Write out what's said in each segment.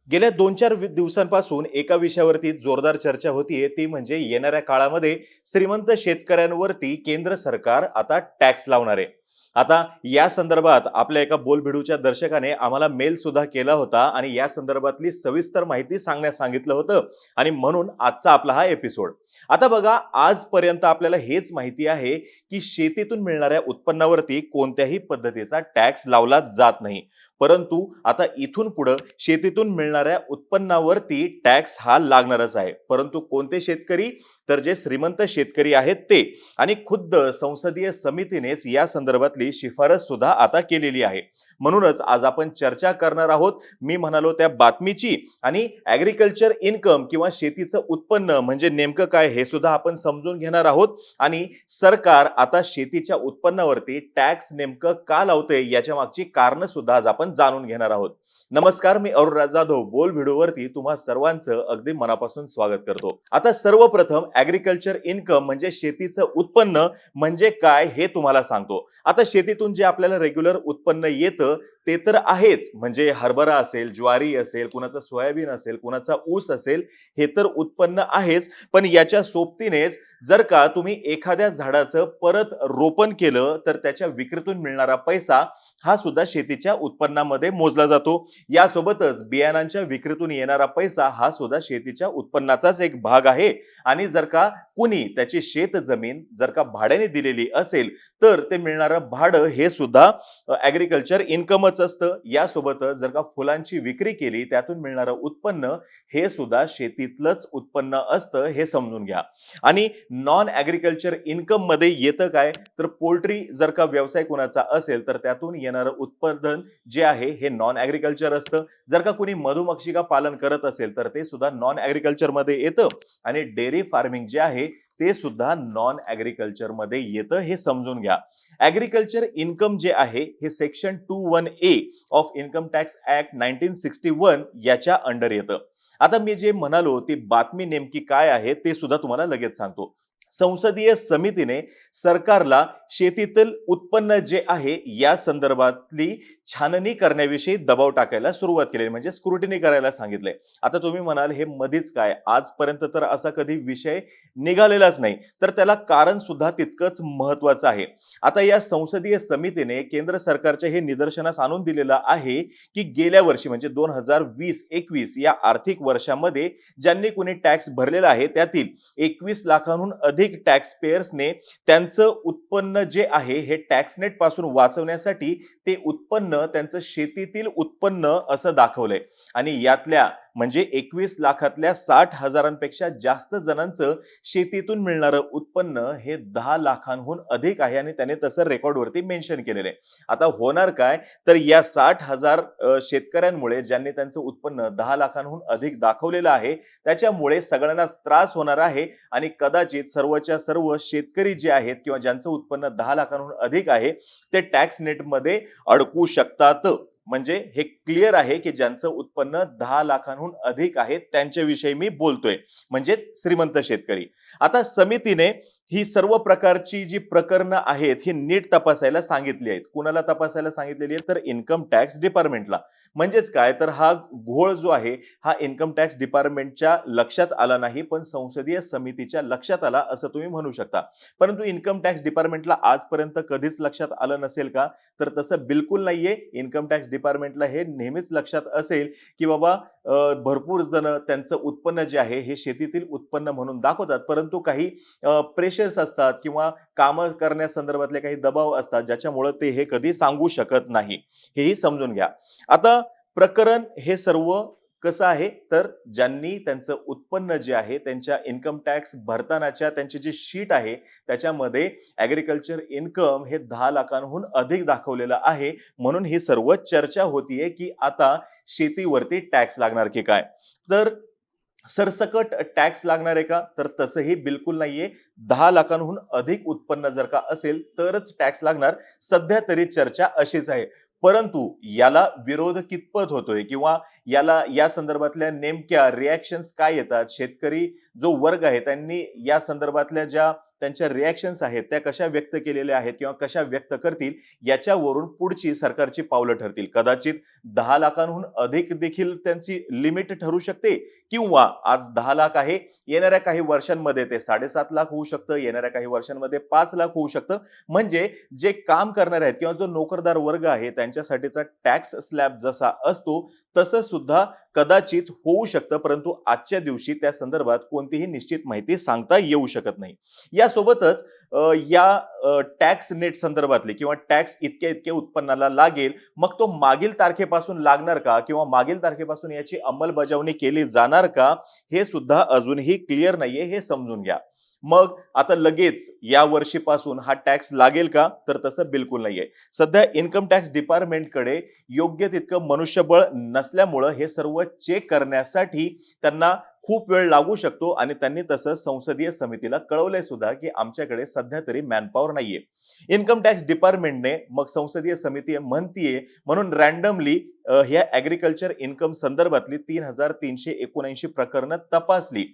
गेल्या 2-4 दिवसांपासून एका विषयावरती जोरदार चर्चा होतीये, ती म्हणजे येणाऱ्या काळामध्ये श्रीमंत शेतकऱ्यांवरती केंद्र सरकार आता टॅक्स लावणार आहे. आता या संदर्भात आपल्या एका बोलबिडूच्या दर्शकाने आम्हाला मेल सुद्धा केला होता आणि या संदर्भातली सविस्तर माहिती सांगण्यास सांगितलं होतं आणि म्हणून आजचा आपला हा एपिसोड. आता बघा, आजपर्यंत आपल्याला हेच माहिती आहे की शेतीतून मिळणाऱ्या उत्पन्नावरती कोणत्याही पद्धतीचा टॅक्स लावला जात नाही. परंतु आता इथून पुढे शेतीतून मिळणाऱ्या उत्पन्नावरती टॅक्स हा लागणारच आहे. परंतु कोणते शेतकरी? तर जे श्रीमंत शेतकरी आहेत ते. आणि खुद्द संसदीय समितीनेच या संदर्भातली शिफारस सुद्धा आता केलेली आहे. म्हणूनच आज आपण चर्चा करणार आहोत. मी म्हणालो त्या बातमीची आणि ऍग्रीकल्चर इन्कम किंवा शेतीचं उत्पन्न म्हणजे नेमकं काय हे सुद्धा आपण समजून घेणार आहोत. आणि सरकार आता शेतीच्या उत्पन्नावरती टॅक्स नेमकं का लावते याच्या मागची कारण सुद्धा आज आपण जाणून घेणार आहोत. नमस्कार, मी अरुणराज जाधव बोल व्हिडिओवरती तुम्हा सर्वांचं अगदी मनापासून स्वागत करतो. आता सर्वप्रथम ऍग्रीकल्चर इन्कम म्हणजे शेतीचं उत्पन्न म्हणजे काय हे तुम्हाला सांगतो. आता शेतीतून जे आपल्याला रेग्युलर उत्पन्न येतं ते तर आहेच, म्हणजे हरभरा असेल, ज्वारी असेल, कुणाचा सोयाबीन असेल, कुणाचा ऊस असेल, हे तर उत्पन्न आहेच. पण याच्या सोबतीनेच जर का तुम्ही एखाद्या झाडाचं परत रोपण केलं तर त्याच्या विक्रीतून मिळणारा पैसा हा सुद्धा शेतीच्या उत्पन्नामध्ये मोजला जातो. यासोबतच बियाणांच्या विक्रीतून येणारा पैसा हा सुद्धा शेतीच्या उत्पन्नाचाच एक भाग आहे. आणि जर का कुणी त्याची शेत जमीन जर का भाड्याने दिलेली असेल तर ते मिळणारं भाडं हे सुद्धा ऍग्रीकल्चर इन्कमच असतं. यासोबतच जर का फुलांची विक्री केली त्यातून मिळणारं उत्पन्न हे सुद्धा शेतीतलंच उत्पन्न असतं, हे समजून घ्या. आणि नॉन ऍग्रीकल्चर इन्कम मध्ये येतं काय? तर पोल्ट्री जर का व्यवसाय कोणाचा असेल तर त्यातून येणारं उत्पादन जे आहे हे नॉन ऍग्रीकल्चर असतं. जर का कोणी मधुमक्षिका पालन करत असेल तर ते सुद्धा नॉन ऍग्रीकल्चर मध्ये येतं. आणि डेअरी फार्मिंग जे आहे ते सुद्धा नॉन ऍग्रीकल्चर मध्ये येतं, हे समजून घ्या. ऍग्रीकल्चर इन्कम जे आहे हे section 21A of income tax act 1961 याच्या अंडर येतं. आता मी जे म्हणालो ती बातमी नेमकी काय आहे ते सुद्धा तुम्हाला लगेच सांगतो. संसदीय समितीने सरकारला शेतीतील उत्पन्न जे आहे या संदर्भातली छाननी करण्याविषयी दबाव टाकायला सुरुवात केली, म्हणजे स्क्रुटिनी करायला सांगितले. आता तुम्ही म्हणाल हे मधीच काय? आजपर्यंत तर असा कधी विषय निघालेलाच नाही. तर त्याला कारण सुद्धा तितकंच महत्वाचं आहे. आता या संसदीय समितीने केंद्र सरकारच्या हे निदर्शनास आणून दिलेलं आहे की गेल्या वर्षी म्हणजे 2020-21 या आर्थिक वर्षामध्ये ज्यांनी कोणी टॅक्स भरलेला आहे त्यातील 21 लाखांहून अधिक टॅक्स पेयर्सने त्यांचं उत्पन्न जे आहे हे टॅक्स नेट पासून वाचवण्यासाठी ते उत्पन्न त्यांचं शेतीतील उत्पन्न असं दाखवलंय. आणि यातल्या म्हणजे 21 लाखातल्या 60,000पेक्षा जास्त जणांचं शेतीतून मिळणारं उत्पन्न हे 10 लाखांहून अधिक आहे आणि त्याने तसं रेकॉर्डवरती मेन्शन केलेलं आहे. आता होणार काय? तर या 60,000 शेतकऱ्यांमुळे ज्यांनी त्यांचं उत्पन्न 10 लाखांहून अधिक दाखवलेलं आहे त्याच्यामुळे सगळ्यांनाच त्रास होणार आहे. आणि कदाचित सर्वच्या सर्व शेतकरी जे आहेत किंवा ज्यांचं उत्पन्न 10 लाखांहून अधिक आहे ते टॅक्स नेटमध्ये अडकू शकतात. म्हणजे हे क्लिअर आहे की ज्यांचं उत्पन्न 10 लाखांहून अधिक आहे त्यांच्याविषयी मी बोलतोय, म्हणजेच श्रीमंत शेतकरी. आता समितीने ही सर्व प्रकारची जी प्रकरणं आहेत ही नीट तपासायला सांगितली आहेत. कुणाला तपासायला सांगितलेली आहे? तर इन्कम टॅक्स डिपार्टमेंटला. म्हणजेच काय? तर हा घोळ जो आहे हा इन्कम टॅक्स डिपार्टमेंटच्या लक्षात आला नाही, पण संसदीय समितीच्या लक्षात आला असं तुम्ही म्हणू शकता. परंतु इन्कम टॅक्स डिपार्टमेंटला आजपर्यंत कधीच लक्षात आलं नसेल का? तर तसं बिलकुल नाहीये. इन्कम टॅक्स डिपार्टमेंटला हे नेहमीच लक्षात असेल की बाबा भरपूर जण त्यांचं उत्पन्न जे आहे हे शेतीतील उत्पन्न म्हणून दाखवतात, परंतु काही प्रेशर्स असतात किंवा काम करण्यासंदर्भातले काही दबाव असतात ज्याच्यामुळे ते हे कधी सांगू शकत नाही, हेही समजून घ्या. आता प्रकरण हे सर्व कसं आहे? तर ज्यांनी त्यांचं उत्पन्न जे आहे त्यांच्या इन्कम टॅक्स भरतानाच्या त्यांची जी शीट आहे त्याच्यामध्ये ऍग्रीकल्चर इन्कम हे 10 लाखांहून अधिक दाखवलेलं आहे. म्हणून ही सर्व चर्चा होतीये की आता शेतीवरती टॅक्स लागणार की काय? तर सरसकट टॅक्स लागणार आहे का? तर तसंही बिलकुल नाहीये. 10 लाखांहून अधिक उत्पन्न जर का असेल तरच टॅक्स लागणार. सध्या तरी चर्चा अशीच आहे. परंतु याला विरोध कितपत होतोय किंवा याला या संदर्भातल्या नेमक्या रिॲक्शन्स काय येतात? शेतकरी जो वर्ग आहे त्यांनी या संदर्भातल्या ज्या त्यांच्या रिॲक्शन्स आहेत त्या कशा व्यक्त केलेल्या आहेत किंवा कशा व्यक्त करतील याच्यावरून पुढची सरकारची पावलं ठरतील. कदाचित 10 लाखांहून अधिक देखील त्यांची लिमिट ठरू शकते किंवा आज 10 लाख आहे, येणाऱ्या काही वर्षांमध्ये ते 7.5 लाख होऊ शकतं, येणाऱ्या काही वर्षांमध्ये 5 लाख होऊ शकतं. म्हणजे जे काम करणारे आहेत किंवा जो नोकरदार वर्ग आहे त्यांच्यासाठीचा टॅक्स स्लॅब जसा असतो तसं सुद्धा कदाचित होऊ शकतं, परंतु आजच्या दिवशी त्या संदर्भात कोणतीही निश्चित माहिती सांगता येऊ शकत नाही. यासोबतच या टॅक्स नेट संदर्भातली किंवा टॅक्स इतक्या इतक्या उत्पन्नाला लागेल, मग तो मागील तारखेपासून लागणार का किंवा मागील तारखेपासून याची अंमलबजावणी केली जाणार का, हे सुद्धा अजूनही क्लिअर नाहीये, हे समजून घ्या. मग आता लगेच या वर्षीपासून हा टॅक्स लागेल का, तर तसं बिलकुल नाहीये. सध्या इन्कम टॅक्स डिपार्टमेंटकडे योग्य तितकं मनुष्यबळ नसल्यामुळं हे सर्व चेक करण्यासाठी त्यांना खूप वेळ लागू शकतो आणि त्यांनी तसं संसदीय समितीला कळवलंय सुद्धा की आमच्याकडे सध्या तरी मॅनपॉवर नाहीये. इन्कम टॅक्स डिपार्टमेंटने मग संसदीय समिती म्हणतीये म्हणून रॅन्डमली ह्या ऍग्रीकल्चर इन्कम संदर्भातली 3,379 प्रकरणं तपासली.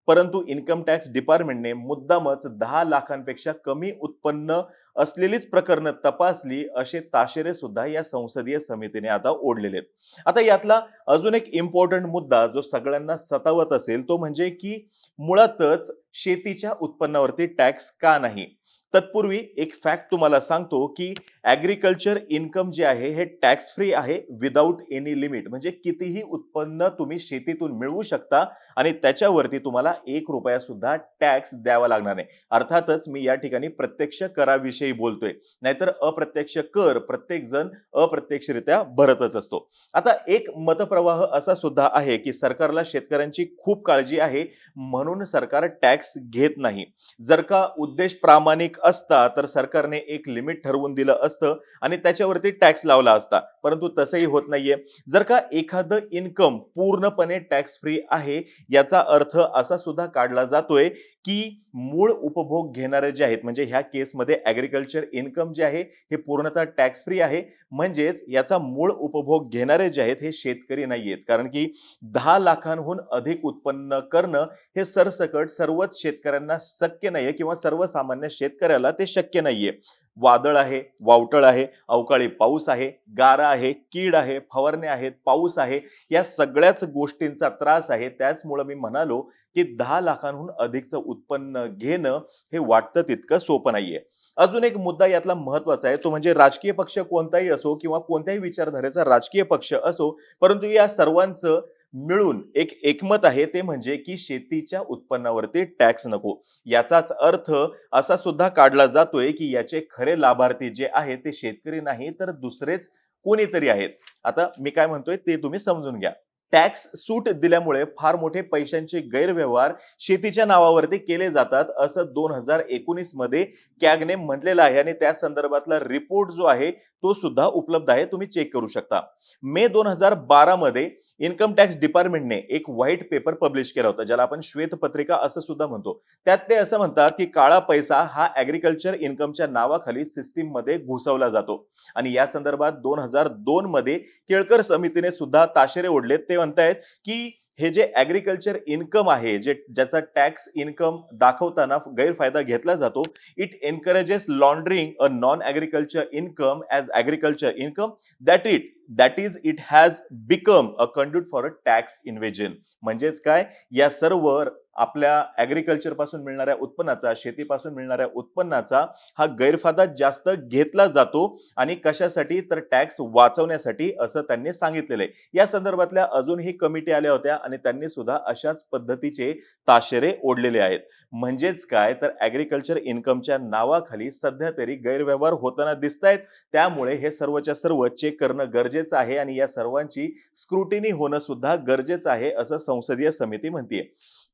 परंतु इन्कम टॅक्स डिपार्टमेंटने मुद्दामच 10 लाखांपेक्षा कमी उत्पन्न असलेलीच प्रकरणं तपासली असे ताशेरे सुद्धा या संसदीय समितीने आता ओढलेले आहेत. आता यातला अजून एक इम्पॉर्टंट मुद्दा जो सगळ्यांना सतावत असेल तो म्हणजे की मुळातच शेतीच्या उत्पन्नावरती टॅक्स का नाही. तत्पूर्वी एक फॅक्ट तुम्हाला सांगतो की ऍग्रीकल्चर इन्कम जे आहे हे टॅक्स फ्री आहे विदाऊट एनी लिमिट. म्हणजे कितीही उत्पन्न तुम्ही शेतीतून मिळवू शकता आणि त्याच्यावरती तुम्हाला 1 रुपया सुद्धा टॅक्स द्यावा लागणार नाही. अर्थातच मी या ठिकाणी प्रत्यक्ष कराविषयी बोलतोय, नाहीतर अप्रत्यक्ष कर प्रत्येक जण अप्रत्यक्षरित्या भरतच असतो. आता एक मतप्रवाह असा सुद्धा आहे की सरकारला शेतकऱ्यांची खूप काळजी आहे म्हणून सरकार टॅक्स घेत नाही. जर का उद्देश प्रामाणिक असता तर सरकारने एक लिमिट ठरवून दिलं असतं आणि त्याच्यावरती टॅक्स लावला असता, परंतु तसंही होत नाहीये. जर का एखादं इन्कम पूर्णपणे टॅक्स फ्री आहे याचा अर्थ असा सुद्धा काढला जातोय की मूळ उपभोग घेणारे जे आहेत म्हणजे ह्या केसमध्ये ऍग्रीकल्चर इन्कम जे आहे हे पूर्णतः टॅक्स फ्री आहे. म्हणजेच याचा मूळ उपभोग घेणारे जे आहेत हे शेतकरी नाहीयेत, कारण की 10 लाखांहून अधिक उत्पन्न करणं हे सरसकट सर्वच शेतकऱ्यांना शक्य नाहीये किंवा सर्वसामान्य शेतकऱ्याला ते शक्य नाहीये. वादळ आहे, वावटळ आहे, अवकाळी पाऊस आहे, गारा आहे, कीड आहे, फवारण्या आहेत, पाऊस आहे, या सगळ्याच गोष्टींचा त्रास आहे. त्याचमुळे मी म्हणालो की 10 लाखांहून अधिकचं उत्पन्न घेणं हे वाटतं तितकं सोपं नाहीये. अजून एक मुद्दा यातला महत्वाचा आहे तो म्हणजे राजकीय पक्ष कोणताही असो किंवा कोणत्याही विचारधारेचा राजकीय पक्ष असो, परंतु या सर्वांचं मिळून एक एकमत आहे ते म्हणजे की शेतीच्या उत्पन्नावरती टॅक्स नको. याचाच अर्थ असा सुद्धा काढला जातोय की याचे खरे लाभार्थी जे आहेत ते शेतकरी नाही तर दुसरेच कोणीतरी आहेत. आता मी काय म्हणतोय ते तुम्ही समजून घ्या. टॅक्स सूट दिल्यामुळे फार मोठे पैशांचे गैरव्यवहार शेतीच्या नावावरती केले जातात असं 2019 मध्ये कॅगने म्हटलेलं आहे आणि त्या संदर्भातला रिपोर्ट जो आहे तो सुद्धा उपलब्ध आहे, तुम्ही चेक करू शकता. मे 2012 मध्ये इन्कम टॅक्स डिपार्टमेंटने एक व्हाईट पेपर पब्लिश केला होता ज्याला आपण श्वेतपत्रिका असं सुद्धा म्हणतो. त्यात ते असं म्हणतात की काळा पैसा हा ऍग्रीकल्चर इन्कमच्या नावाखाली सिस्टीम मध्ये घुसवला जातो आणि या संदर्भात 2002 मध्ये केळकर समितीने सुद्धा ताशेरे ओढले. ते म्हणतायत की हे जे ऍग्रीकल्चर इन्कम आहे ज्याचा टॅक्स इन्कम दाखवताना गैरफायदा घेतला जातो, it encourages laundering a non agriculture income as agriculture income that is it has become a conduit for a tax invasion. म्हणजेच काय, या सर्व आपल्या ऍग्रीकल्चर पासून मिळणाऱ्या उत्पन्नाचा, शेतीपासून मिळणाऱ्या उत्पन्नाचा हा गैरफायदा जास्त घेतला जातो आणि कशासाठी तर टॅक्स वाचवण्यासाठी असं त्यांनी सांगितलेलं आहे. या संदर्भातल्या अजूनही कमिटी आल्या होत्या आणि त्यांनी सुद्धा अशाच पद्धतीचे ताशेरे ओढलेले आहेत. म्हणजेच काय तर ऍग्रीकल्चर इन्कमच्या नावाखाली सध्या तरी गैरव्यवहार होताना दिसतायत. त्यामुळे हे सर्वच्या सर्व चेक करणं गरजेचं आहे आणि या सर्वांची स्क्रुटिनी होणं सुद्धा गरजेचं आहे असं संसदीय समिती म्हणते.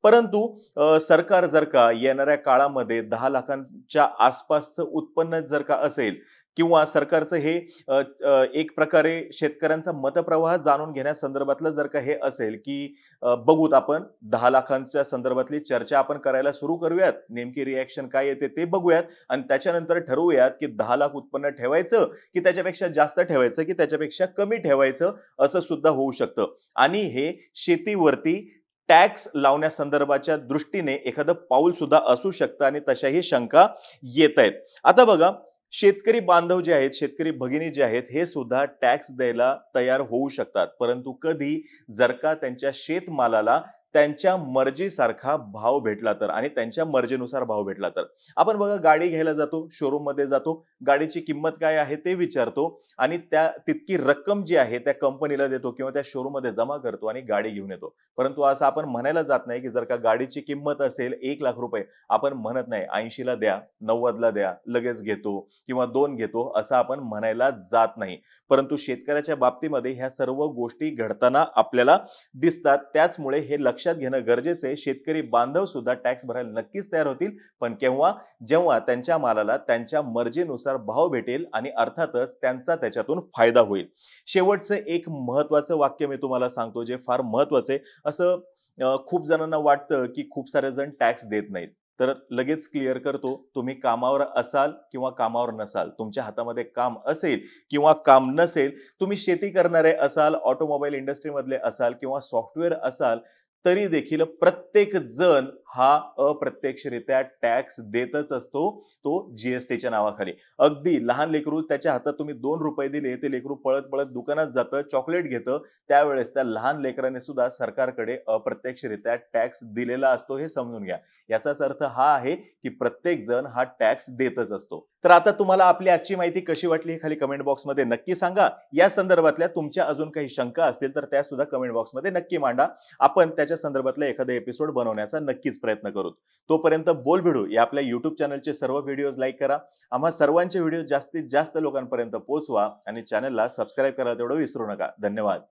परंतु सरकार जर का येणाऱ्या काळामध्ये 10 लाखांच्या आसपासचं उत्पन्न जर का असेल किंवा सरकारचं हे एक प्रकारे शेतकऱ्यांचा मतप्रवाह जाणून घेण्यासंदर्भातलं जर का हे असेल की बघूत आपण 10 लाखांच्या संदर्भातली चर्चा आपण करायला सुरू करूयात, नेमकी रिॲक्शन काय येते ते बघूयात आणि त्याच्यानंतर ठरवूयात की 10 लाख उत्पन्न ठेवायचं की त्याच्यापेक्षा जास्त ठेवायचं की त्याच्यापेक्षा कमी ठेवायचं, असं सुद्धा होऊ शकतं. आणि हे शेतीवरती टॅक्स लावण्यासंदर्भाच्या दृष्टीने एखादं पाऊल सुद्धा असू शकतं आणि तशाही शंका येत आहेत. आता बघा, शेतकरी बांधव जे आहेत, शेतकरी भगिनी जे आहेत, हे सुद्धा टॅक्स द्यायला तयार होऊ शकतात. परंतु कधी? जर का त्यांच्या शेतमालाला त्यांच्या मर्जीसारखा भाव भेटला तर आणि त्यांच्या मर्जीनुसार भाव भेटला तर. आपण बघा, गाडी घ्यायला जातो, शोरूममध्ये जातो, गाडीची किंमत काय आहे ते विचारतो आणि त्या तितकी रक्कम जी आहे त्या कंपनीला देतो किंवा त्या शोरूममध्ये जमा करतो आणि गाडी घेऊन येतो. परंतु असं आपण म्हणायला जात नाही, की जर का गाडीची किंमत असेल ₹1,00,000, आपण म्हणत नाही 80ला द्या, 90ला द्या, लगेच घेतो किंवा 2 घेतो, असं आपण म्हणायला जात नाही. परंतु शेतकऱ्याच्या बाबतीमध्ये ह्या सर्व गोष्टी घडताना आपल्याला दिसतात. त्याचमुळे हे लक्षात घेणं गरजेचं आहे. शेतकरी बांधव सुद्धा टॅक्स भरायला नक्कीच तयार होतील. पण केव्हा? जेव्हा त्यांच्या मालाला त्यांच्या मर्जीनुसार भाव भेटेल आणि अर्थातच त्यांचा त्याच्यातून फायदा होईल. शेवटचं एक महत्त्वाचं वाक्य मी तुम्हाला सांगतो, जे फार महत्त्वाचं आहे. असं खूप जणांना वाटतं, की खूप सारे जण टॅक्स देत नाहीत. तर लगेच क्लिअर करतो, तुम्ही कामावर असाल किंवा कामावर नसाल, तुमच्या हातामध्ये काम असेल किंवा काम नसेल, तुम्ही शेती करणारे असाल, ऑटोमोबाईल इंडस्ट्रीमधले असाल किंवा सॉफ्टवेअर असाल, तरी देखील प्रत्येक जण हा अप्रत्यक्षरित्या टॅक्स देतच असतो, तो जी-एस-टीच्या नावाखाली. अगदी लहान लेकरू, त्याच्या हातात तुम्ही ₹2 दिले, ते लेकरू पळत-पळत दुकानात जातं, चॉकलेट घेतं. त्यावेळेस त्या लहान लेकराने सुद्धा सरकारकडे अप्रत्यक्षरित्या टॅक्स दिलेला असतो, हे समजून घ्या. याचाच अर्थ हा आहे, की प्रत्येक जण हा टॅक्स देतच असतो. तर आता तुम्हाला आपली आजची माहिती कशी वाटली हे खाली कमेंट बॉक्समध्ये नक्की सांगा. या संदर्भातल्या तुमच्या अजून काही शंका असतील तर त्या सुद्धा कमेंट बॉक्समध्ये नक्की मांडा. आपण त्याच्या संदर्भातला एखादा एपिसोड बनवण्याचा नक्कीच प्रयत्न करू. तोपर्यंत बोल भिडू या आपल्या YouTube चॅनलचे सर्व व्हिडिओज लाईक करा. आम्हा सर्वांचे व्हिडिओ जास्तीत जास्त लोकांपर्यंत पोहोचवा आणि चॅनलला सबस्क्राईब करायला तेवढं विसरू नका. धन्यवाद.